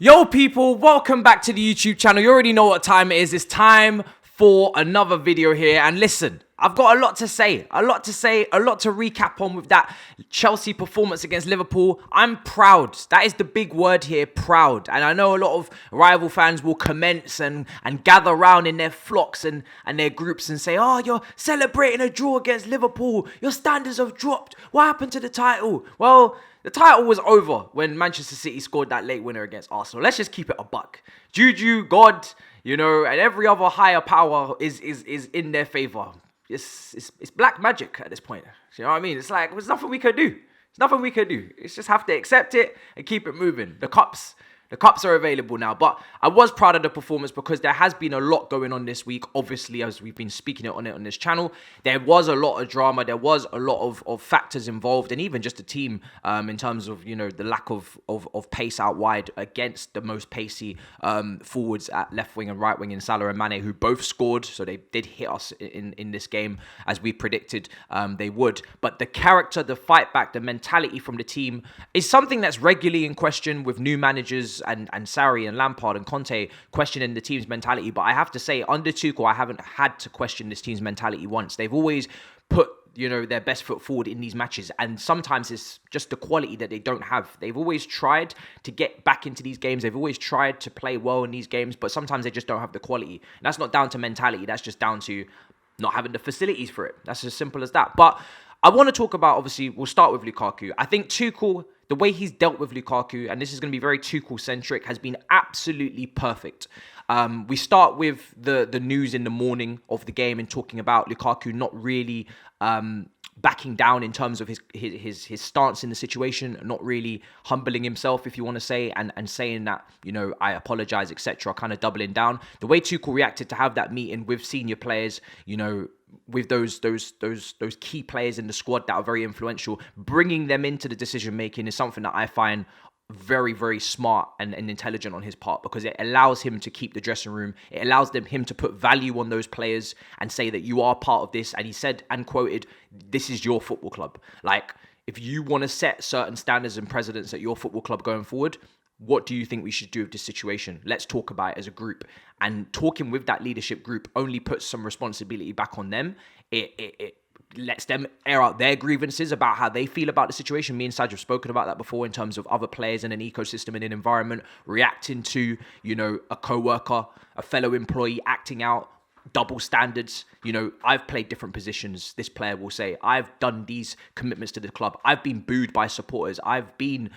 Yo people, welcome back to the YouTube channel. You already know what time it is. It's time for another video here. And listen, I've got a lot to say, a lot to recap on with that Chelsea performance against Liverpool. I'm proud. That is the big word here, proud. And I know a lot of rival fans will commence and gather around in their flocks and their groups and say, oh, you're celebrating a draw against Liverpool. Your standards have dropped. What happened to the title? Well, the title was over when Manchester City scored that late winner against Arsenal. Let's just keep it a buck. Juju, God, and every other higher power is in their favour. It's black magic at this point. You know what I mean? It's like, there's nothing we can do. It's just have to accept it and keep it moving. The cups are available now. But I was proud of the performance because there has been a lot going on this week. Obviously, as we've been speaking on it on this channel, there was a lot of drama. There was a lot of factors involved, and even just the team in terms of the lack of pace out wide against the most pacey forwards at left wing and right wing in Salah and Mane, who both scored. So they did hit us in this game as we predicted they would. But the character, the fight back, the mentality from the team is something that's regularly in question with new managers and Sarri and Lampard and Conte questioning the team's mentality. But I have to say, under Tuchel, I haven't had to question this team's mentality once. They've always put their best foot forward in these matches, and sometimes it's just the quality that they don't have. They've always tried to get back into these games. They've always tried to play well in these games, but sometimes they just don't have the quality. And that's not down to mentality. That's just down to not having the facilities for it. That's as simple as that. But I want to talk about, obviously, we'll start with Lukaku. I think Tuchel, the way he's dealt with Lukaku, and this is going to be very Tuchel-centric, has been absolutely perfect. We start with the news in the morning of the game and talking about Lukaku not really backing down in terms of his stance in the situation, not really humbling himself, if you want to say, and saying that, I apologize, etc., kind of doubling down. The way Tuchel reacted to have that meeting with senior players, with those key players in the squad that are very influential, bringing them into the decision making is something that I find very, very smart and intelligent on his part, because it allows him to keep the dressing room. It allows him to put value on those players and say that you are part of this. And he said and quoted, "This is your football club. Like, if you want to set certain standards and precedents at your football club going forward, what do you think we should do with this situation? Let's talk about it as a group." And talking with that leadership group only puts some responsibility back on them. It lets them air out their grievances about how they feel about the situation. Me and Saj have spoken about that before in terms of other players in an ecosystem and an environment reacting to, a co-worker, a fellow employee acting out double standards. I've played different positions, this player will say. I've done these commitments to the club. I've been booed by supporters. I've been,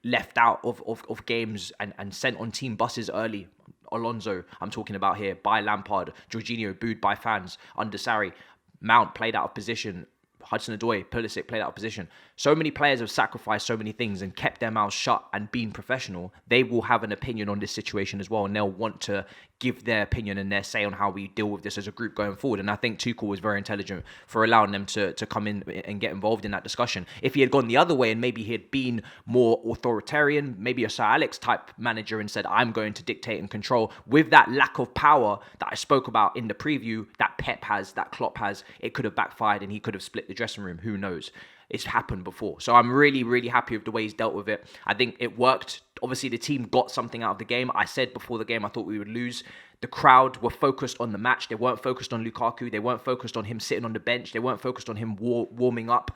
left out of games and sent on team buses early. Alonso, I'm talking about here, by Lampard. Jorginho, booed by fans under Sarri. Mount played out of position. Hudson-Odoi, Pulisic played out of position. So many players have sacrificed so many things and kept their mouths shut and been professional. They will have an opinion on this situation as well, and they'll want to give their opinion and their say on how we deal with this as a group going forward. And I think Tuchel was very intelligent for allowing them to come in and get involved in that discussion. If he had gone the other way and maybe he had been more authoritarian, maybe a Sir Alex type manager, and said, I'm going to dictate and control, with that lack of power that I spoke about in the preview, that Pep has, that Klopp has, it could have backfired and he could have split the dressing room. Who knows? It's happened before. So I'm really, really happy with the way he's dealt with it. I think it worked. Obviously, the team got something out of the game. I said before the game I thought we would lose. The crowd were focused on the match. They weren't focused on Lukaku. They weren't focused on him sitting on the bench. They weren't focused on him warming up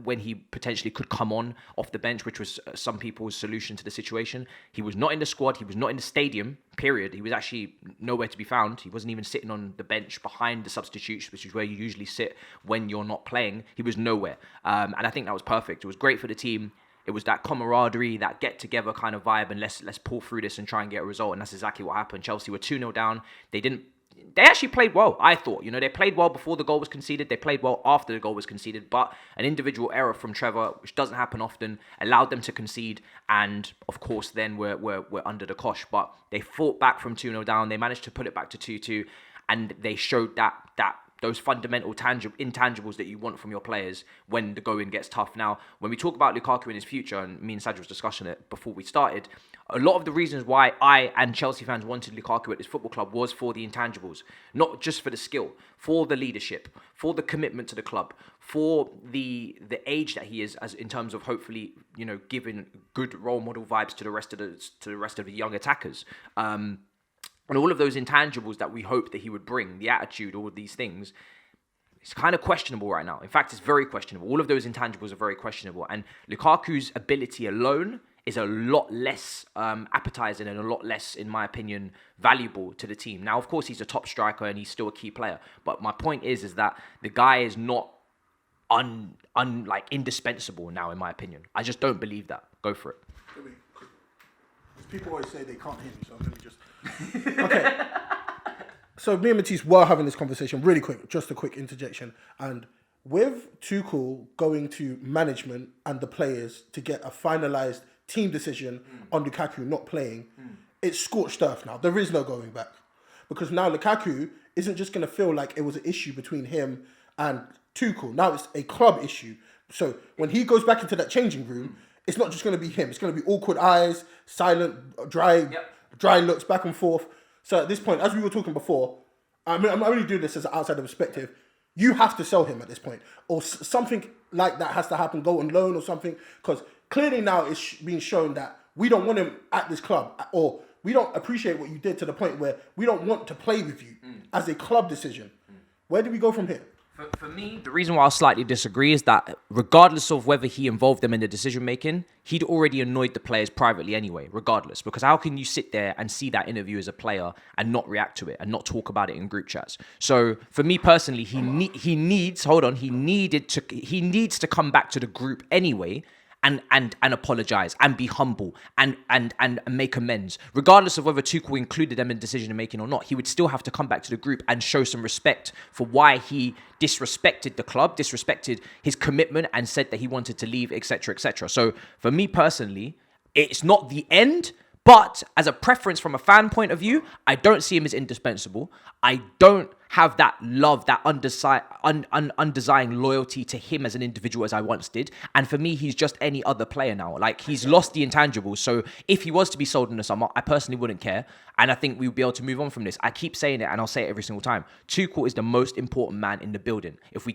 when he potentially could come on off the bench, which was some people's solution to the situation. He was not in the squad. He was not in the stadium, period. He was actually nowhere to be found. He wasn't even sitting on the bench behind the substitutes, which is where you usually sit when you're not playing. He was nowhere. And I think that was perfect. It was great for the team. It was that camaraderie, that get-together kind of vibe, and let's pull through this and try and get a result. And that's exactly what happened. Chelsea were 2-0 down. They actually played well, I thought. They played well before the goal was conceded. They played well after the goal was conceded. But an individual error from Trevor, which doesn't happen often, allowed them to concede. And, of course, then we're under the cosh. But they fought back from 2-0 down. They managed to put it back to 2-2. And they showed that those fundamental intangibles that you want from your players when the going gets tough. Now, when we talk about Lukaku in his future, and me and Sajid was discussing it before we started, a lot of the reasons why I and Chelsea fans wanted Lukaku at this football club was for the intangibles, not just for the skill, for the leadership, for the commitment to the club, for the age that he is, as in terms of hopefully, you know, giving good role model vibes to the rest of the young attackers. And all of those intangibles that we hope that he would bring, the attitude, all of these things, it's kind of questionable right now. In fact, it's very questionable. All of those intangibles are very questionable. And Lukaku's ability alone is a lot less appetizing and a lot less, in my opinion, valuable to the team. Now, of course, he's a top striker and he's still a key player. But my point is that the guy is not like indispensable now, in my opinion. I just don't believe that. Go for it. People always say they can't hear me, so let me just... Okay. So me and Matisse were having this conversation really quick, just a quick interjection. And with Tuchel going to management and the players to get a finalised team decision on Lukaku not playing, it's scorched earth now. There is no going back. Because now Lukaku isn't just going to feel like it was an issue between him and Tuchel. Now it's a club issue. So when he goes back into that changing room, it's not just going to be him. It's going to be awkward eyes, silent, dry looks back and forth. So at this point, as we were talking before, I mean, I'm only doing this as an outsider perspective. You have to sell him at this point, or something like that has to happen. Go on loan or something, because clearly now it's being shown that we don't want him at this club, or we don't appreciate what you did to the point where we don't want to play with you as a club decision. Where do we go from here? For me, the reason why I slightly disagree is that regardless of whether he involved them in the decision-making, he'd already annoyed the players privately anyway, regardless. Because how can you sit there and see that interview as a player and not react to it and not talk about it in group chats? So for me personally, he needs to come back to the group anyway and apologize and be humble and make amends. Regardless of whether Tuchel included them in decision making or not, he would still have to come back to the group and show some respect for why he disrespected the club, disrespected his commitment, and said that he wanted to leave, etc., etc. So for me personally, it's not the end, but as a preference from a fan point of view, I don't see him as indispensable. I don't have that love, that undying loyalty to him as an individual as I once did. And for me, he's just any other player now. Like, he's lost the intangibles. So if he was to be sold in the summer, I personally wouldn't care. And I think we would be able to move on from this. I keep saying it, and I'll say it every single time. Tuchel is the most important man in the building. If we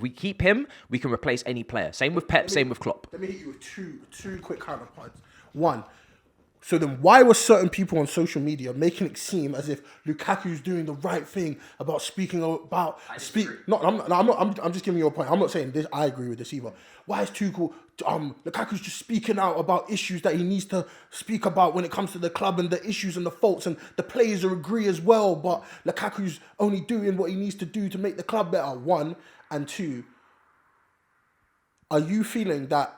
keep him, we can replace any player. Same with Pep, same with Klopp. Let me hit you with two quick counterpoints. One, so then why were certain people on social media making it seem as if Lukaku's doing the right thing about speaking about... I'm just giving you a point. I'm not saying this. I agree with this either. Why is Tuchel... Lukaku's just speaking out about issues that he needs to speak about when it comes to the club and the issues and the faults, and the players agree as well, but Lukaku's only doing what he needs to do to make the club better. One. And two, are you feeling that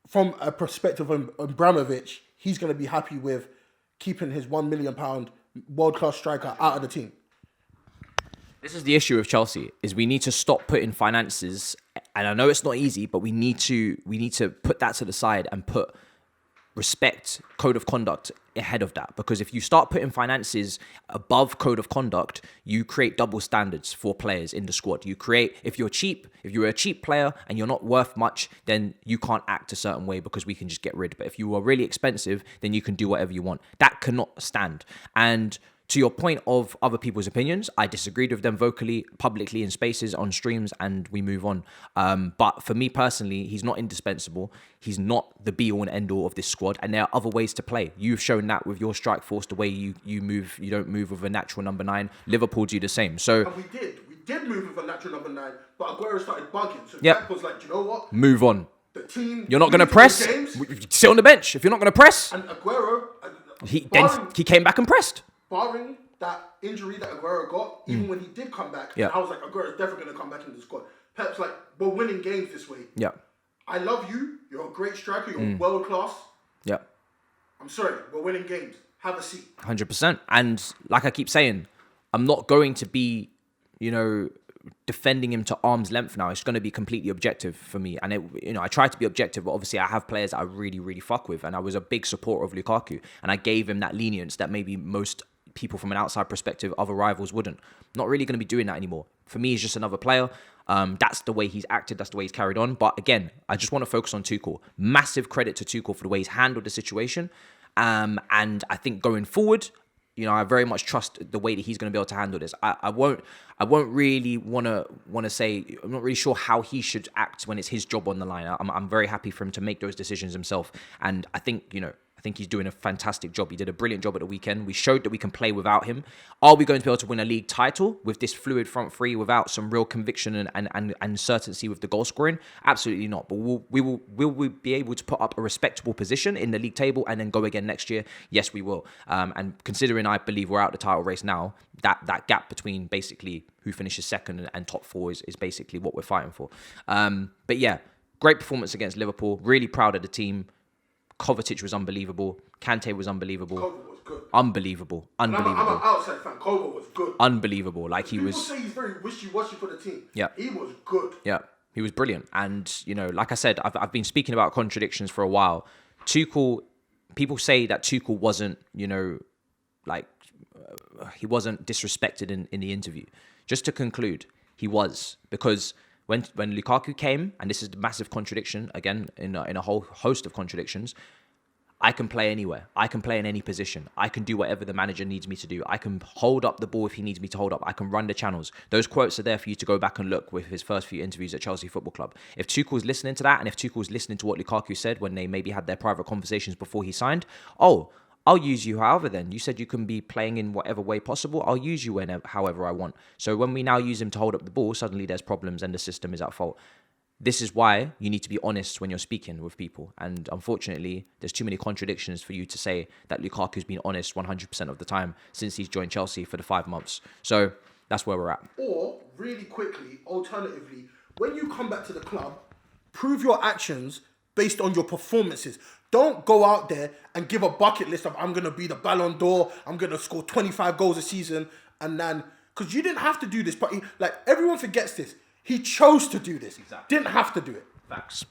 from a perspective of Abramovich, he's going to be happy with keeping his £1 million world-class striker out of the team? This is the issue with Chelsea, is we need to stop putting finances, and I know it's not easy, but we need to put that to the side and put respect, code of conduct ahead of that. Because if you start putting finances above code of conduct, you create double standards for players in the squad. If you're a cheap player and you're not worth much, then you can't act a certain way because we can just get rid. But if you are really expensive, then you can do whatever you want. That cannot stand. And to your point of other people's opinions, I disagreed with them vocally, publicly, in spaces, on streams, and we move on. But for me personally, he's not indispensable. He's not the be-all and end-all of this squad, and there are other ways to play. You've shown that with your strike force, the way you move. You don't move with a natural number 9. Liverpool do the same. So and we did move with a natural number 9, but Aguero started bugging. So Pep was like, do you know what? Move on. The team. You're not going to press. Sit on the bench. If you're not going to press, and Aguero, he came back and pressed. Barring that injury that Aguero got, even when he did come back, I was like, Aguero's definitely going to come back into the squad. Pep's like, we're winning games this way. Yeah. I love you. You're a great striker. You're world class. Yeah. I'm sorry. We're winning games. Have a seat. 100%. And like I keep saying, I'm not going to be, defending him to arm's length now. It's going to be completely objective for me. And I try to be objective, but obviously I have players that I really, really fuck with. And I was a big supporter of Lukaku. And I gave him that lenience that maybe most people from an outside perspective, other rivals wouldn't. Not really going to be doing that anymore. For me, he's just another player. That's the way he's acted. That's the way he's carried on. But again, I just want to focus on Tuchel. Massive credit to Tuchel for the way he's handled the situation. And I think going forward, I very much trust the way that he's going to be able to handle this. I won't really want to say, I'm not really sure how he should act when it's his job on the line. I'm very happy for him to make those decisions himself. And I think, I think he's doing a fantastic job. He did a brilliant job at the weekend. We showed that we can play without him. Are we going to be able to win a league title with this fluid front three without some real conviction and certainty with the goal scoring? Absolutely not. But will we be able to put up a respectable position in the league table and then go again next year? Yes, we will. And considering I believe we're out the title race now, that gap between basically who finishes second and top four is basically what we're fighting for. But yeah, great performance against Liverpool. Really proud of the team. Kovacic was unbelievable. Kante was unbelievable. Kova was good. Unbelievable. I'm an outside fan. Kova was good. Unbelievable. Like People say he's very wishy-washy for the team. Yeah. He was good. Yeah. He was brilliant. And, like I said, I've been speaking about contradictions for a while. Tuchel, people say that Tuchel wasn't, he wasn't disrespected in the interview. Just to conclude, he was. Because when Lukaku came, and this is the massive contradiction, again, in a whole host of contradictions, I can play anywhere. I can play in any position. I can do whatever the manager needs me to do. I can hold up the ball if he needs me to hold up. I can run the channels. Those quotes are there for you to go back and look with his first few interviews at Chelsea Football Club. If Tuchel's listening to that, and if Tuchel's listening to what Lukaku said when they maybe had their private conversations before he signed, I'll use you however then. You said you can be playing in whatever way possible. I'll use you however I want. So when we now use him to hold up the ball, suddenly there's problems and the system is at fault. This is why you need to be honest when you're speaking with people. And unfortunately, there's too many contradictions for you to say that Lukaku's been honest 100% of the time since he's joined Chelsea for the 5 months. So that's where we're at. Or, really quickly, alternatively, when you come back to the club, prove your actions based on your performances. Don't go out there and give a bucket list of, I'm going to be the Ballon d'Or, I'm going to score 25 goals a season, and then, because you didn't have to do this, but everyone forgets this. He chose to do this. Exactly. Didn't have to do it. Facts.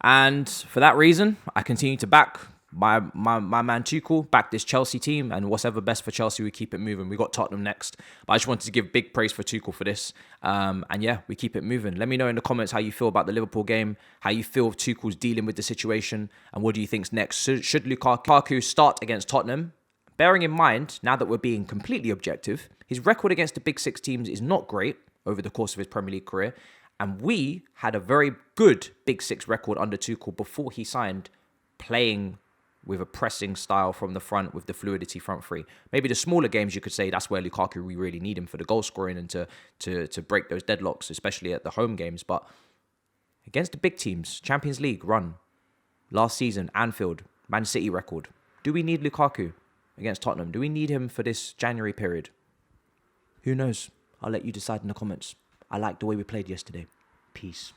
And for that reason, I continue to back my man Tuchel, back this Chelsea team, and whatever best for Chelsea, we keep it moving. We got Tottenham next, but I just wanted to give big praise for Tuchel for this. And yeah, we keep it moving. Let me know in the comments how you feel about the Liverpool game, how you feel Tuchel's dealing with the situation, and what do you think's next? Should Lukaku start against Tottenham? Bearing in mind, now that we're being completely objective, his record against the big six teams is not great over the course of his Premier League career. And we had a very good Big Six record under Tuchel before he signed, playing with a pressing style from the front with the fluidity front three. Maybe the smaller games, you could say that's where Lukaku, we really need him for the goal scoring and to break those deadlocks, especially at the home games. But against the big teams, Champions League run, last season, Anfield, Man City record. Do we need Lukaku against Tottenham? Do we need him for this January period? Who knows? I'll let you decide in the comments. I liked the way we played yesterday. Peace.